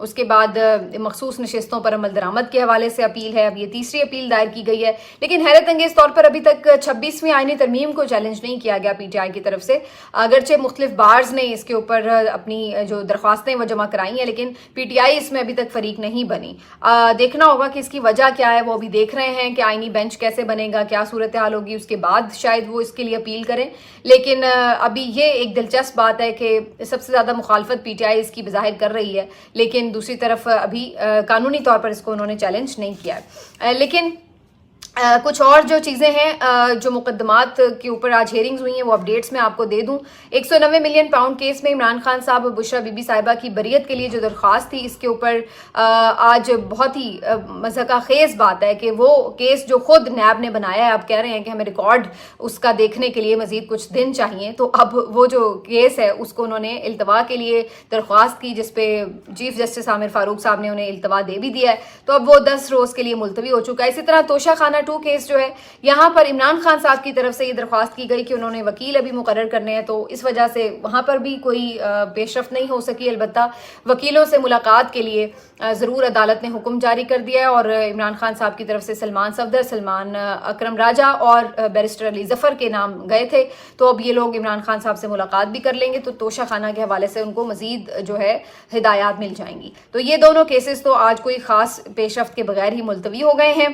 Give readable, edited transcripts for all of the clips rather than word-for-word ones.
اس کے بعد مخصوص نشستوں پر عمل درآمد کے حوالے سے اپیل ہے، اب یہ تیسری اپیل دائر کی گئی ہے۔ لیکن حیرت انگیز طور پر ابھی تک 26ویں آئینی ترمیم کو چیلنج نہیں کیا گیا پی ٹی آئی کی طرف سے، اگرچہ مختلف بارز نے اس کے اوپر اپنی جو درخواستیں وہ جمع کرائی ہیں، لیکن پی ٹی آئی اس میں ابھی تک فریق نہیں بنی۔ دیکھنا ہوگا کہ اس کی وجہ کیا ہے، وہ ابھی دیکھ رہے ہیں کہ آئینی بینچ کیسے بنے گا، کیا صورتحال ہوگی، اس کے بعد شاید وہ اس کے لیے اپیل کریں۔ لیکن ابھی یہ ایک دلچسپ بات ہے کہ سب سے زیادہ مخالفت پی ٹی آئی اس کی بظاہر کر رہی ہے، لیکن دوسری طرف ابھی قانونی طور پر اس کو انہوں نے چیلنج نہیں کیا ہے۔ لیکن کچھ اور جو چیزیں ہیں جو مقدمات کے اوپر آج ہیئرنگز ہوئی ہیں وہ اپڈیٹس میں آپ کو دے دوں۔ 190 ملین پاؤنڈ کیس میں عمران خان صاحب اور بشرا بی بی صاحبہ کی بریت کے لیے جو درخواست تھی، اس کے اوپر آج بہت ہی مضحکہ خیز بات ہے کہ وہ کیس جو خود نیب نے بنایا ہے، اب کہہ رہے ہیں کہ ہمیں ریکارڈ اس کا دیکھنے کے لیے مزید کچھ دن چاہیے، تو اب وہ جو کیس ہے اس کو انہوں نے التوا کے لیے درخواست کی، جس پہ چیف جسٹس عامر فاروق صاحب نے انہیں التوا دے بھی دیا ہے، تو اب وہ 10 روز کے لیے ملتوی ہو چکا ہے۔ اسی طرح توشہ خانہ 2 کیس جو ہے، یہاں پر عمران خان صاحب کی طرف سے یہ درخواست کی گئی کہ انہوں نے وکیل ابھی مقرر کرنے ہیں، تو اس وجہ سے وہاں پر بھی کوئی پیش رفت نہیں ہو سکی۔ البتہ وکیلوں سے ملاقات کے لیے ضرور عدالت نے حکم جاری کر دیا ہے، اور عمران خان صاحب کی طرف سے سلمان صفدر، سلمان اکرم راجہ اور بیرسٹر علی ظفر کے نام گئے تھے، تو اب یہ لوگ عمران خان صاحب سے ملاقات بھی کر لیں گے، تو توشہ خانہ کے حوالے سے ان کو مزید جو ہے ہدایات مل جائیں گی۔ تو یہ دونوں کیسز تو آج کوئی خاص پیش رفت کے بغیر ہی ملتوی ہو گئے ہیں۔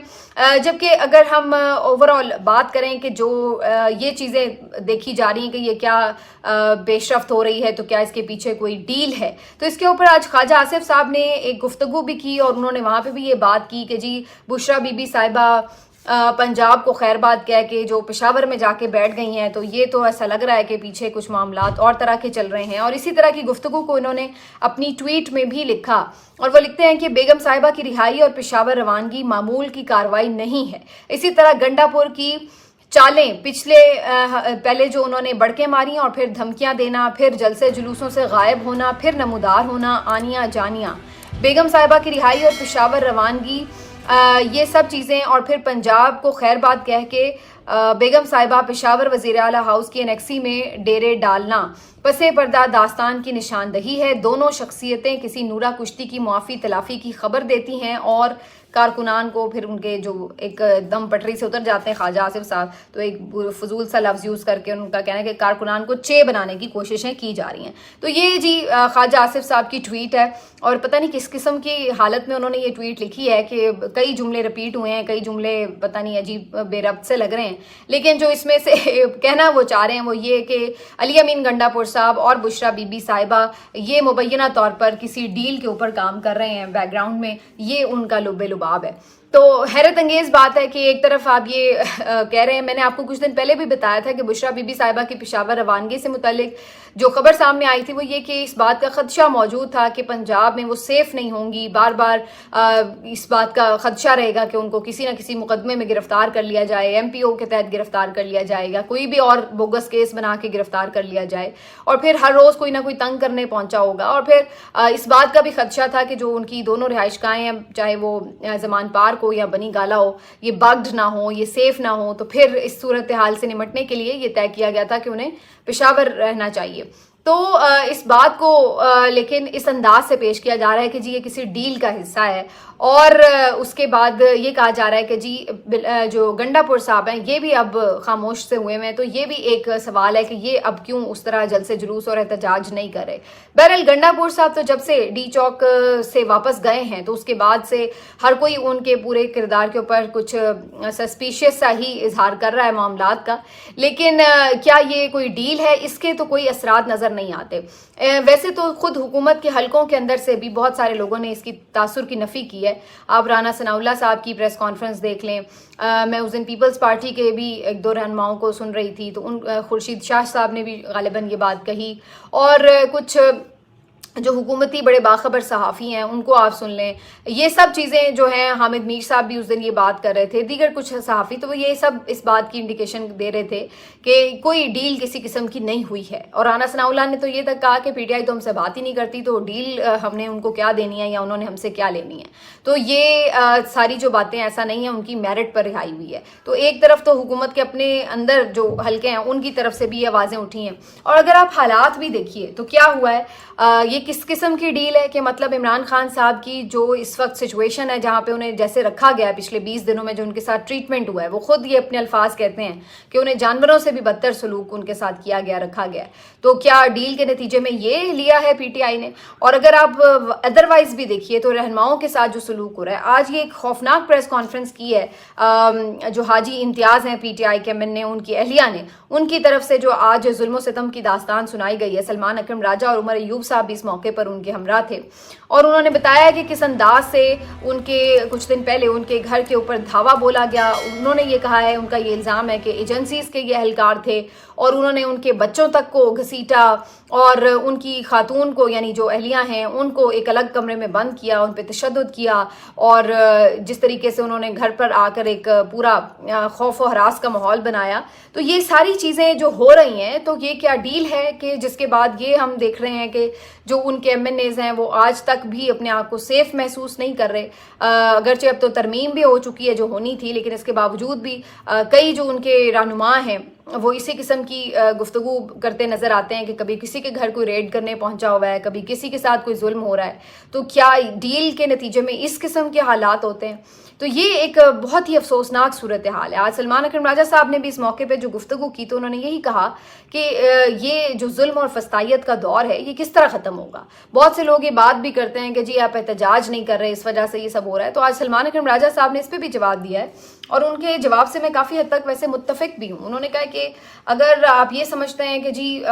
جبکہ اگر ہم اوور آل بات کریں کہ جو یہ چیزیں دیکھی جا رہی ہیں کہ یہ کیا پیش رفت ہو رہی ہے، تو کیا اس کے پیچھے کوئی ڈیل ہے، تو اس کے اوپر آج خواجہ آصف صاحب نے ایک گفتگو بھی کی، اور انہوں نے وہاں پہ بھی یہ بات کی کہ جی بشرا بی بی صاحبہ پنجاب کو خیر بات کہہ کے جو پشاور میں جا کے بیٹھ گئی ہیں، تو یہ تو ایسا لگ رہا ہے کہ پیچھے کچھ معاملات اور طرح کے چل رہے ہیں۔ اور اسی طرح کی گفتگو کو انہوں نے اپنی ٹویٹ میں بھی لکھا، اور وہ لکھتے ہیں کہ بیگم صاحبہ کی رہائی اور پشاور روانگی معمول کی کارروائی نہیں ہے۔ اسی طرح گنڈا پور کی چالیں پہلے جو انہوں نے بڑکیں ماری اور پھر دھمکیاں دینا، پھر جلسے جلوسوں سے غائب ہونا، پھر نمودار ہونا، آنیاں جانیاں، بیگم صاحبہ کی رہائی اور پشاور روانگی، یہ سب چیزیں، اور پھر پنجاب کو خیر بات کہہ کے بیگم صاحبہ پشاور وزیر اعلیٰ ہاؤس کی انیکسی میں ڈیرے ڈالنا پس پردہ داستان کی نشاندہی ہے۔ دونوں شخصیتیں کسی نورا کشتی کی معافی تلافی کی خبر دیتی ہیں، اور کارکنان کو پھر ان کے جو ایک دم پٹری سے اتر جاتے ہیں خواجہ آصف صاحب، تو ایک فضول سا لفظ یوز کر کے ان کا کہنا ہے کہ کارکنان کو چے بنانے کی کوششیں کی جا رہی ہیں۔ تو یہ جی خواجہ آصف صاحب کی ٹویٹ ہے، اور پتہ نہیں کس قسم کی حالت میں انہوں نے یہ ٹویٹ لکھی ہے کہ کئی جملے ریپیٹ ہوئے ہیں، کئی جملے پتہ نہیں عجیب بے ربط سے لگ رہے ہیں، لیکن جو اس میں سے کہنا وہ چاہ رہے ہیں وہ یہ کہ علی امین گنڈا پور صاحب اور بشرا بی بی صاحبہ یہ مبینہ طور پر کسی ڈیل کے اوپر کام کر رہے ہیں بیک گراؤنڈ میں، یہ ان کا لب لباب ہے۔ تو حیرت انگیز بات ہے کہ ایک طرف آپ یہ کہہ رہے ہیں، میں نے آپ کو کچھ دن پہلے بھی بتایا تھا کہ بشرا بی بی صاحبہ کی پشاور روانگی سے متعلق جو خبر سامنے آئی تھی وہ یہ کہ اس بات کا خدشہ موجود تھا کہ پنجاب میں وہ سیف نہیں ہوں گی، بار بار اس بات کا خدشہ رہے گا کہ ان کو کسی نہ کسی مقدمے میں گرفتار کر لیا جائے، ایم پی او کے تحت گرفتار کر لیا جائے گا، کوئی بھی اور بوگس کیس بنا کے گرفتار کر لیا جائے، اور پھر ہر روز کوئی نہ کوئی تنگ کرنے پہنچا ہوگا، اور پھر اس بات کا بھی خدشہ تھا کہ جو ان کی دونوں رہائش گاہیں ہیں، چاہے وہ زمان پارک ہو یا بنی گالا ہو، یہ بگڈ نہ ہو، یہ سیف نہ ہو، تو پھر اس صورتحال سے نمٹنے کے لیے یہ طے کیا گیا تھا کہ انہیں پشاور رہنا چاہیے۔ تو اس بات کو لیکن اس انداز سے پیش کیا جا رہا ہے کہ جی یہ کسی ڈیل کا حصہ ہے، اور اس کے بعد یہ کہا جا رہا ہے کہ جی جو گنڈا پور صاحب ہیں یہ بھی اب خاموش سے ہوئے ہیں، تو یہ بھی ایک سوال ہے کہ یہ اب کیوں اس طرح جلسے جلوس اور احتجاج نہیں کر رہے۔ بہرحال گنڈا پور صاحب تو جب سے ڈی چوک سے واپس گئے ہیں تو اس کے بعد سے ہر کوئی ان کے پورے کردار کے اوپر کچھ سسپیشیس سا ہی اظہار کر رہا ہے معاملات کا، لیکن کیا یہ کوئی ڈیل ہے، اس کے تو کوئی اثرات نظر نہیں آتے۔ ویسے تو خود حکومت کے حلقوں کے اندر سے بھی بہت سارے لوگوں نے اس کی تاثر کی نفی کی ہے۔ آپ رانا ثناء اللہ صاحب کی پریس کانفرنس دیکھ لیں، میں اس دن پیپلز پارٹی کے بھی ایک دو رہنماؤں کو سن رہی تھی، تو خورشید شاہ صاحب نے بھی غالباً یہ بات کہی، اور کچھ جو حکومتی بڑے باخبر صحافی ہیں ان کو آپ سن لیں، یہ سب چیزیں جو ہیں، حامد میر صاحب بھی اس دن یہ بات کر رہے تھے، دیگر کچھ صحافی، تو وہ یہ سب اس بات کی انڈیکیشن دے رہے تھے کہ کوئی ڈیل کسی قسم کی نہیں ہوئی ہے. اور رانا ثناء اللہ نے تو یہ تک کہا کہ پی ٹی آئی تو ہم سے بات ہی نہیں کرتی، تو ڈیل ہم نے ان کو کیا دینی ہے یا انہوں نے ہم سے کیا لینی ہے. تو یہ ساری جو باتیں ایسا نہیں ہیں، ان کی میرٹ پر رہائی ہوئی ہے. تو ایک طرف تو حکومت کے اپنے اندر جو حلقے ہیں ان کی طرف سے بھی یہ آوازیں اٹھی ہیں. اور اگر آپ حالات بھی دیکھیے تو کیا ہوا ہے، یہ کس قسم کی ڈیل ہے کہ مطلب عمران خان صاحب کی جو اس وقت سچویشن ہے، جہاں پہ انہیں جیسے رکھا گیا ہے پچھلے 20 دنوں میں، جو ان کے ساتھ ٹریٹمنٹ ہوا ہے، وہ خود یہ اپنے الفاظ کہتے ہیں کہ انہیں جانوروں سے بھی بدتر سلوک ان کے ساتھ کیا گیا، رکھا گیا ہے. تو کیا ڈیل کے نتیجے میں یہ لیا ہے پی ٹی آئی نے؟ اور اگر آپ ادروائز بھی دیکھیے تو رہنماؤں کے ساتھ جو سلوک ہو رہا ہے، آج یہ ایک خوفناک پریس کانفرنس کی ہے جو حاجی امتیاز ہیں پی ٹی آئی کے ایم نے، ان کی اہلیہ نے، ان کی طرف سے جو آج ظلم و ستم کی داستان سنائی گئی ہے. سلمان اکرم راجہ اور عمر ایوب صاحب بھی اس موقع پر ان کے ہمراہ تھے، اور انہوں نے بتایا کہ کس انداز سے ان کے کچھ دن پہلے ان کے گھر کے اوپر دھاوا بولا گیا. انہوں نے یہ کہا ہے، ان کا یہ الزام ہے کہ ایجنسیز کے یہ اہلکار تھے اور انہوں نے ان کے بچوں تک کو گھسیٹا اور ان کی خاتون کو، یعنی جو اہلیہ ہیں، ان کو ایک الگ کمرے میں بند کیا، ان پہ تشدد کیا، اور جس طریقے سے انہوں نے گھر پر آ کر ایک پورا خوف و ہراس کا ماحول بنایا. تو یہ ساری چیزیں جو ہو رہی ہیں، تو یہ کیا ڈیل ہے کہ جس کے بعد یہ ہم دیکھ رہے ہیں کہ جو ان کے ایم این ایز ہیں وہ آج تک بھی اپنے آپ کو سیف محسوس نہیں کر رہے. اگرچہ اب تو ترمیم بھی ہو چکی ہے جو ہونی تھی، لیکن اس کے باوجود بھی کئی جو ان کے رہنما ہیں وہ اسی قسم کی گفتگو کرتے نظر آتے ہیں کہ کبھی کسی کے گھر کوئی ریڈ کرنے پہنچا ہوا ہے، کبھی کسی کے ساتھ کوئی ظلم ہو رہا ہے. تو کیا ڈیل کے نتیجے میں اس قسم کے حالات ہوتے ہیں؟ تو یہ ایک بہت ہی افسوسناک صورتحال ہے. آج سلمان اکرم راجہ صاحب نے بھی اس موقع پہ جو گفتگو کی تو انہوں نے یہی کہا کہ یہ جو ظلم اور فسطائیت کا دور ہے یہ کس طرح ختم ہوگا. بہت سے لوگ یہ بات بھی کرتے ہیں کہ جی آپ احتجاج نہیں کر رہے، اس وجہ سے یہ سب ہو رہا ہے. تو آج سلمان اکرم راجہ صاحب نے اس پہ بھی جواب دیا ہے، اور ان کے جواب سے میں کافی حد تک ویسے متفق بھی ہوں. انہوں نے کہا کہ اگر آپ یہ سمجھتے ہیں کہ جی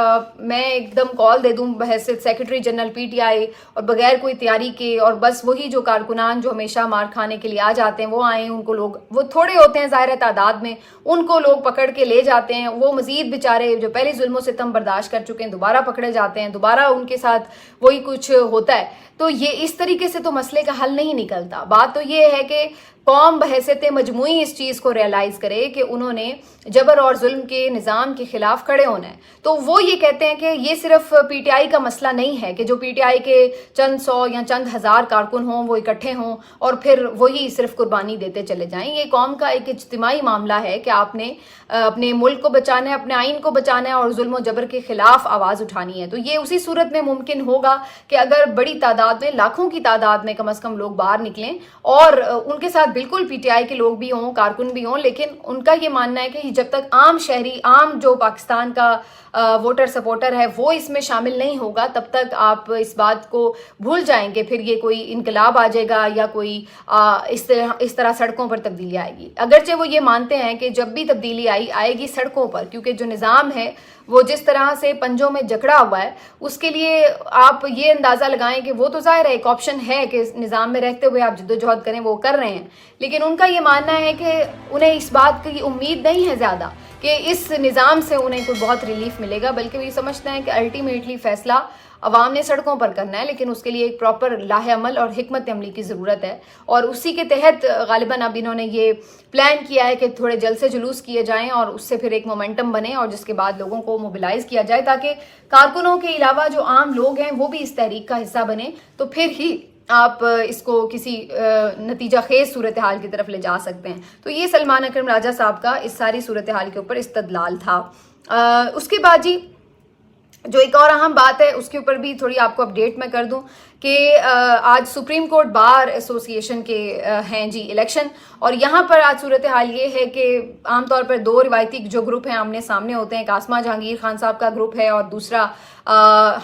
میں ایک دم کال دے دوں بحیثیت secretary general P T I اور بغیر کوئی تیاری کے، اور بس وہی جو کارکنان جو ہمیشہ مار کھانے کے لیے آ جاتے ہیں وہ آئیں، ان کو لوگ، وہ تھوڑے ہوتے ہیں ظاہر تعداد میں، ان کو لوگ پکڑ کے لے جاتے ہیں، وہ مزید بیچارے جو پہلے ظلم و ستم برداشت کر چکے ہیں دوبارہ پکڑے جاتے ہیں، دوبارہ ان کے ساتھ وہی کچھ ہوتا ہے. تو یہ اس طریقے سے تو مسئلے کا حل نہیں نکلتا. بات تو یہ ہے کہ قوم بحیثیت مجموعی اس چیز کو ریئلائز کرے کہ انہوں نے جبر اور ظلم کے نظام کے خلاف کھڑے ہونا ہے. تو وہ یہ کہتے ہیں کہ یہ صرف پی ٹی آئی کا مسئلہ نہیں ہے کہ جو پی ٹی آئی کے چند سو یا چند ہزار کارکن ہوں وہ اکٹھے ہوں اور پھر وہی صرف قربانی دیتے چلے جائیں. یہ قوم کا ایک اجتماعی معاملہ ہے کہ آپ نے اپنے ملک کو بچانا ہے، اپنے آئین کو بچانا ہے اور ظلم و جبر کے خلاف آواز اٹھانی ہے. تو یہ اسی صورت میں ممکن ہوگا کہ اگر بڑی تعداد میں، لاکھوں کی تعداد میں کم از کم لوگ باہر نکلیں، اور ان کے ساتھ بالکل پی ٹی آئی کے لوگ بھی ہوں، کارکن بھی ہوں، لیکن ان کا یہ ماننا ہے کہ جب تک عام شہری، عام جو پاکستان کا ووٹر سپورٹر ہے وہ اس میں شامل نہیں ہوگا، تب تک آپ اس بات کو بھول جائیں کہ پھر یہ کوئی انقلاب آ جائے گا یا کوئی اس طرح سڑکوں پر تبدیلی آئے گی. اگرچہ وہ یہ مانتے ہیں کہ جب بھی تبدیلی آئے گی سڑکوں پر، کیونکہ جو نظام ہے وہ جس طرح سے پنجوں میں جکڑا ہوا ہے، اس کے لیے آپ یہ اندازہ لگائیں کہ وہ تو ظاہر ہے ایک آپشن ہے کہ نظام میں رہتے ہوئے آپ جدوجہد کریں، وہ کر رہے ہیں، لیکن ان کا یہ ماننا ہے کہ انہیں اس بات کی امید نہیں ہے زیادہ کہ اس نظام سے انہیں کوئی بہت ریلیف ملے گا، بلکہ وہ یہ سمجھتے ہیں کہ الٹیمیٹلی فیصلہ عوام نے سڑکوں پر کرنا ہے، لیکن اس کے لیے ایک پراپر لاہ عمل اور حکمت عملی کی ضرورت ہے. اور اسی کے تحت غالباً اب انہوں نے یہ پلان کیا ہے کہ تھوڑے جلد سے جلوس کیے جائیں اور اس سے پھر ایک مومنٹم بنے، اور جس کے بعد لوگوں کو موبلائز کیا جائے تاکہ کارکنوں کے علاوہ جو عام لوگ ہیں وہ بھی اس تحریک کا حصہ بنے. تو پھر ہی آپ اس کو کسی نتیجہ خیز صورتحال کی طرف لے جا سکتے ہیں. تو یہ سلمان اکرم راجہ صاحب کا اس ساری صورتحال کے اوپر استدلال تھا. اس کے بعد جی جو ایک اور اہم بات ہے اس کے اوپر بھی تھوڑی آپ کو اپڈیٹ میں کر دوں کہ آج سپریم کورٹ بار ایسوسی ایشن کے ہیں جی الیکشن، اور یہاں پر آج صورتحال یہ ہے کہ عام طور پر دو روایتی جو گروپ ہیں آمنے سامنے ہوتے ہیں، ایک آسمہ جہانگیر خان صاحب کا گروپ ہے اور دوسرا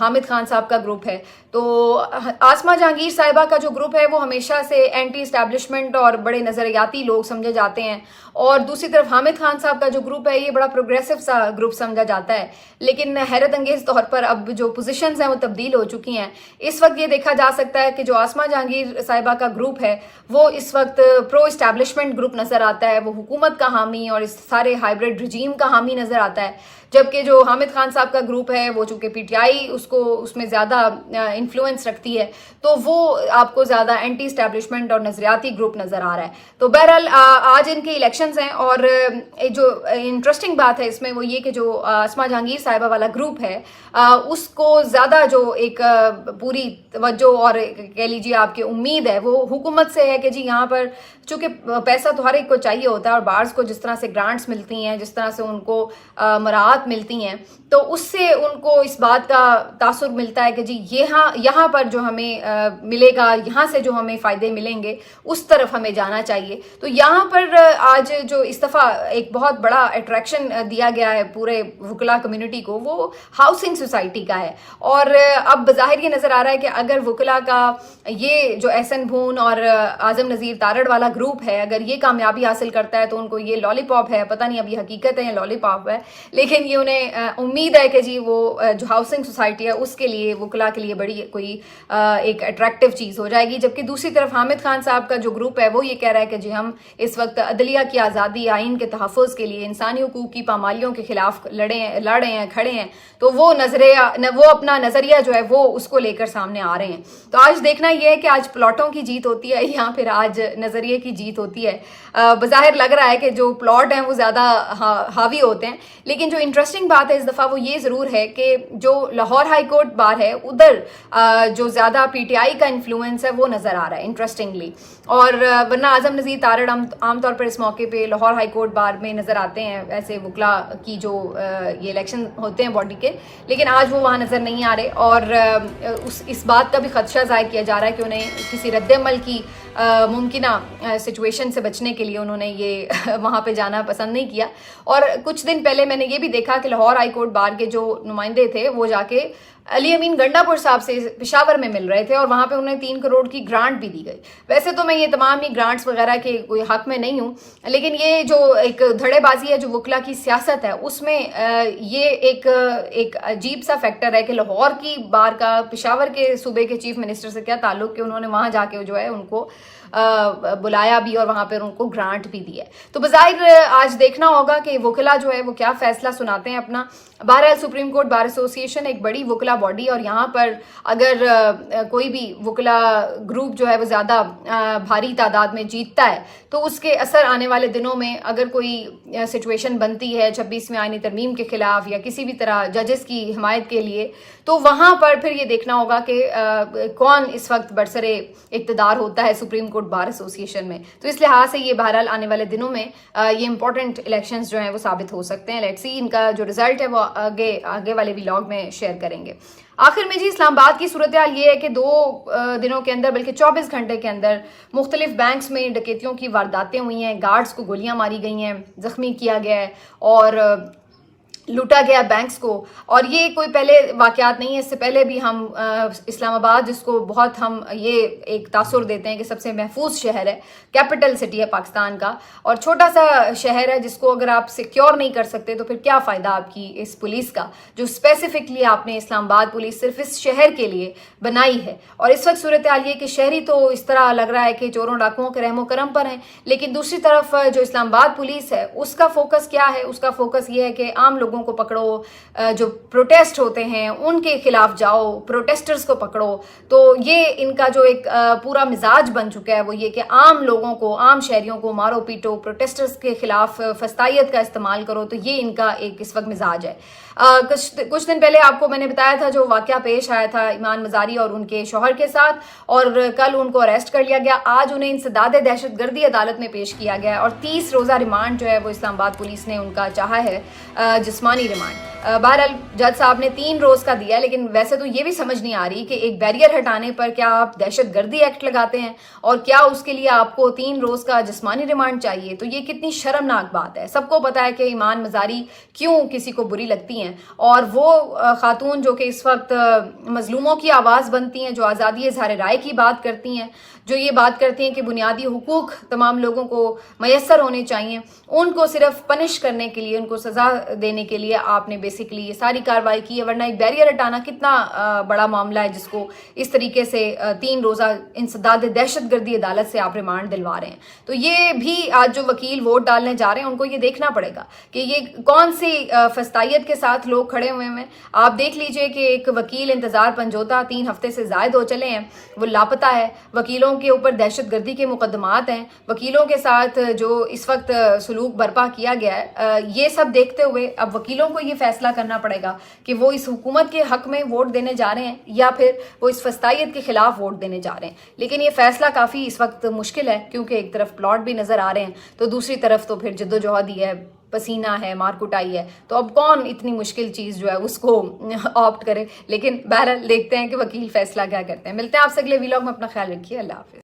حامد خان صاحب کا گروپ ہے. تو آسمہ جہانگیر صاحبہ کا جو گروپ ہے وہ ہمیشہ سے اینٹی اسٹیبلشمنٹ اور بڑے نظریاتی لوگ سمجھے جاتے ہیں، اور دوسری طرف حامد خان صاحب کا جو گروپ ہے یہ بڑا پروگریسو سا گروپ سمجھا جاتا ہے. لیکن حیرت انگیز طور پر اب جو پوزیشنز ہیں وہ تبدیل ہو چکی ہیں. اس وقت یہ دیکھا جا سکتا ہے کہ جو آسمہ جہانگیر صاحبہ کا گروپ ہے وہ اس وقت پرو اسٹیبلشمنٹ گروپ نظر آتا ہے، وہ حکومت کا حامی اور اس سارے ہائیبرڈ رجیم کا حامی نظر آتا ہے. جبکہ جو حامد خان صاحب کا گروپ ہے وہ چونکہ پی ٹی آئی اس میں زیادہ انفلوئنس رکھتی ہے تو وہ آپ کو زیادہ اینٹی اسٹیبلشمنٹ اور نظریاتی گروپ نظر آ رہا ہے. تو بہرحال آج ان کے الیکشنز ہیں اور جو انٹرسٹنگ بات ہے اس میں وہ یہ کہ جو اسما جہانگیر صاحبہ والا گروپ ہے اس کو زیادہ جو ایک پوری توجہ اور کہہ لیجیے آپ کی امید ہے وہ حکومت سے ہے کہ جی یہاں پر چونکہ پیسہ تو ہر ایک کو چاہیے ہوتا ہے اور بارز کو جس طرح سے گرانٹس ملتی ہیں جس طرح سے ان کو مراعات ملتی ہیں تو اس سے ان کو اس بات کا تاثر ملتا ہے کہ جی یہاں پر جو ہمیں ملے گا یہاں سے جو ہمیں فائدے ملیں گے اس طرف ہمیں جانا چاہیے. تو یہاں پر آج جو اس دفعہ ایک بہت بڑا اٹریکشن دیا گیا ہے پورے وکلا کمیونٹی کو وہ ہاؤسنگ سوسائٹی کا ہے. اور اب بظاہر یہ نظر آ رہا ہے کہ اگر وکلا کا یہ جو احسن بھون اور اعظم نذیر تارڑ والا گروپ ہے اگر یہ کامیابی حاصل کرتا ہے تو ان کو یہ لالی پاپ ہے, پتہ نہیں اب یہ حقیقت ہے یا لالی پاپ ہے, لیکن یہ انہیں امید ہے کہ جی وہ جو ہاؤسنگ سوسائٹی ہے اس کے لیے وکلا کے لیے بڑی کوئی ایک اٹریکٹیو چیز ہو جائے گی. جبکہ دوسری طرف حامد خان صاحب کا جو گروپ ہے وہ یہ کہہ رہا ہے کہ جی ہم اس وقت عدلیہ کی آزادی, آئین کے تحفظ کے لیے, انسانی حقوق کی پامالیوں کے خلاف لڑ رہے ہیں, کھڑے ہیں. تو وہ اپنا نظریہ جو ہے وہ اس کو لے کر سامنے آ رہے ہیں. تو آج دیکھنا یہ ہے کہ آج پلاٹوں کی جیت ہوتی ہے یا پھر آج نظریے کی جیت ہوتی ہے. بظاہر لگ رہا ہے کہ جو پلاٹ ہیں وہ زیادہ حاوی ہوتے ہیں, لیکن جو انٹرسٹنگ بات ہے اس دفعہ وہ یہ ضرور ہے کہ جو لاہور ہائی کورٹ بار ہے ادھر جو زیادہ پی ٹی آئی کا انفلوئنس ہے وہ نظر آ رہا ہے انٹرسٹنگلی. اور ورنہ اعظم نذیر تارڑ عام طور پر اس موقع پہ لاہور ہائی کورٹ بار میں نظر آتے ہیں ایسے وکلا کی جو یہ الیکشن ہوتے ہیں باڈی کے, لیکن آج وہ وہاں نظر نہیں آ رہے. اور اس بات کا بھی خدشہ ظاہر کیا جا رہا ہے کہ انہیں کسی رد عمل کی ممکنہ سچویشن سے بچنے کے لیے انہوں نے یہ وہاں پہ جانا پسند نہیں کیا. اور کچھ دن پہلے میں نے یہ بھی دیکھا کہ لاہور ہائی کورٹ بار کے جو نمائندے تھے وہ جا کے علی امین گنڈا پور صاحب سے پشاور میں مل رہے تھے اور وہاں پہ انہیں 3 کروڑ کی گرانٹ بھی دی گئی. ویسے تو میں یہ تمام ہی گرانٹس وغیرہ کے کوئی حق میں نہیں ہوں, لیکن یہ جو ایک دھڑے بازی ہے جو وکلا کی سیاست ہے اس میں یہ ایک عجیب سا فیکٹر ہے کہ لاہور کی بار کا پشاور کے صوبے کے چیف منسٹر سے کیا تعلق کہ انہوں نے وہاں جا کے جو ہے ان کو بلایا بھی اور وہاں پر ان کو گرانٹ بھی دی ہے. تو بظاہر آج دیکھنا ہوگا کہ وکلا جو ہے وہ کیا فیصلہ سناتے ہیں اپنا. بہرحال سپریم کورٹ بار ایسوسی ایشن ایک بڑی وکلا باڈی اور یہاں پر اگر کوئی بھی وکلا گروپ جو ہے وہ زیادہ بھاری تعداد میں جیتتا ہے تو اس کے اثر آنے والے دنوں میں اگر کوئی سچویشن بنتی ہے 26ویں آئینی ترمیم کے خلاف یا کسی بھی طرح ججز کی حمایت کے لیے تو وہاں پر پھر یہ دیکھنا ہوگا کہ کون اس وقت برسر اقتدار ہوتا ہے سپریم کورٹ بار ایسوسی ایشن میں. تو اس لحاظ سے یہ بہرحال آنے والے دنوں میں یہ امپورٹنٹ الیکشنز جو ہیں وہ ثابت ہو سکتے ہیں. لیٹس سی ان کا جو رزلٹ ہے وہ آگے والے ولاگ میں شیئر کریں گے. آخر میں جی اسلام آباد کی صورتحال یہ ہے کہ 2 دنوں کے اندر بلکہ 24 گھنٹے کے اندر مختلف بینکس میں ڈکیتیوں کی وارداتیں ہوئی ہیں, گارڈز کو گولیاں ماری گئی ہیں, زخمی کیا گیا ہے اور لوٹا گیا بینکس کو. اور یہ کوئی پہلے واقعات نہیں ہے, اس سے پہلے بھی ہم اسلام آباد جس کو بہت ہم یہ ایک تاثر دیتے ہیں کہ سب سے محفوظ شہر ہے, کیپٹل سٹی ہے پاکستان کا اور چھوٹا سا شہر ہے جس کو اگر آپ سیکیور نہیں کر سکتے تو پھر کیا فائدہ آپ کی اس پولیس کا جو اسپیسیفکلی آپ نے اسلام آباد پولیس صرف اس شہر کے لیے بنائی ہے. اور اس وقت صورتحال یہ کہ شہری تو اس طرح لگ رہا ہے کہ چوروں ڈاکوؤں کے رحم و کرم پر ہیں, لیکن دوسری طرف جو اسلام آباد پولیس ہے اس کا فوکس کیا ہے؟ اس کا فوکس یہ ہے کہ عام لوگوں کو پکڑو, جو پروٹیسٹ ہوتے ہیں ان کے خلاف جاؤ, پروٹیسٹرز کو پکڑو. تو یہ ان کا جو ایک پورا مزاج بن چکا ہے وہ یہ کہ عام لوگوں کو, عام شہریوں کو مارو پیٹو, پروٹیسٹرز کے خلاف فسطائیت کا استعمال کرو. تو یہ ان کا ایک اس وقت مزاج ہے. کچھ دن پہلے آپ کو میں نے بتایا تھا جو واقعہ پیش آیا تھا ایمان مزاری اور ان کے شوہر کے ساتھ, اور کل ان کو اریسٹ کر لیا گیا. آج انہیں انسداد دہشت گردی عدالت میں پیش کیا گیا اور 30 روزہ ریمانڈ جو ہے وہ اسلام آباد پولیس نے ان کا چاہا ہے, جسمانی ریمانڈ. بہرحال جج صاحب نے 3 روز کا دیا, لیکن ویسے تو یہ بھی سمجھ نہیں آ رہی کہ ایک بیریئر ہٹانے پر کیا آپ دہشت گردی ایکٹ لگاتے ہیں اور کیا اس کے لیے آپ کو 3 روز کا جسمانی ریمانڈ چاہیے. تو یہ کتنی شرمناک بات ہے. سب کو پتا ہے کہ ایمان مزاری کیوں کسی کو بری لگتی ہیں, اور وہ خاتون جو کہ اس وقت مظلوموں کی آواز بنتی ہیں, جو آزادی اظہار رائے کی بات کرتی ہیں, جو یہ بات کرتی ہیں کہ بنیادی حقوق تمام لوگوں کو میسر ہونے چاہیے, ان کو صرف پنش کرنے کے لیے, ان کو سزا دینے کے لیے آپ نے بیسکلی یہ ساری کارروائی کی ہے، ورنہ ایک بیریئر ہٹانا کتنا بڑا معاملہ ہے جس کو اس طریقے سے 3 روزہ انسداد دہشت گردی عدالت سے آپ ریمانڈ دلوا رہے ہیں۔ تو یہ بھی آج جو وکیل ووٹ ڈالنے جا رہے ہیں ان کو یہ دیکھنا پڑے گا کہ یہ کون سی فستائیت کے ساتھ لوگ کھڑے ہوئے ہیں۔ آپ دیکھ لیجئے کہ ایک وکیل انتظار پنجوتا 3 ہفتے سے زائد ہو چلے ہیں، وہ لاپتہ ہے، وکیلوں کے اوپر دہشت گردی کے مقدمات ہیں، وکیلوں کے ساتھ جو اس وقت سلوک برپا کیا گیا ہے، یہ سب دیکھتے ہوئے اب وکیلوں کو یہ فیصلہ کرنا پڑے گا کہ وہ اس حکومت کے حق میں ووٹ دینے جا رہے ہیں یا پھر وہ اس فستائیت کے خلاف ووٹ دینے جا رہے ہیں۔ لیکن یہ فیصلہ کافی اس وقت مشکل ہے کیونکہ ایک طرف پلاٹ بھی نظر آ رہے ہیں تو دوسری طرف تو پھر جدوجہد ہی ہے، پسینہ ہے، مار کٹائی ہے، تو اب کون اتنی مشکل چیز جو ہے اس کو آپٹ کرے۔ لیکن بہرحال دیکھتے ہیں کہ وکیل فیصلہ کیا کرتے ہیں۔ ملتے ہیں آپ سے اگلے ویلاگ میں، اپنا خیال رکھیے، اللہ حافظ۔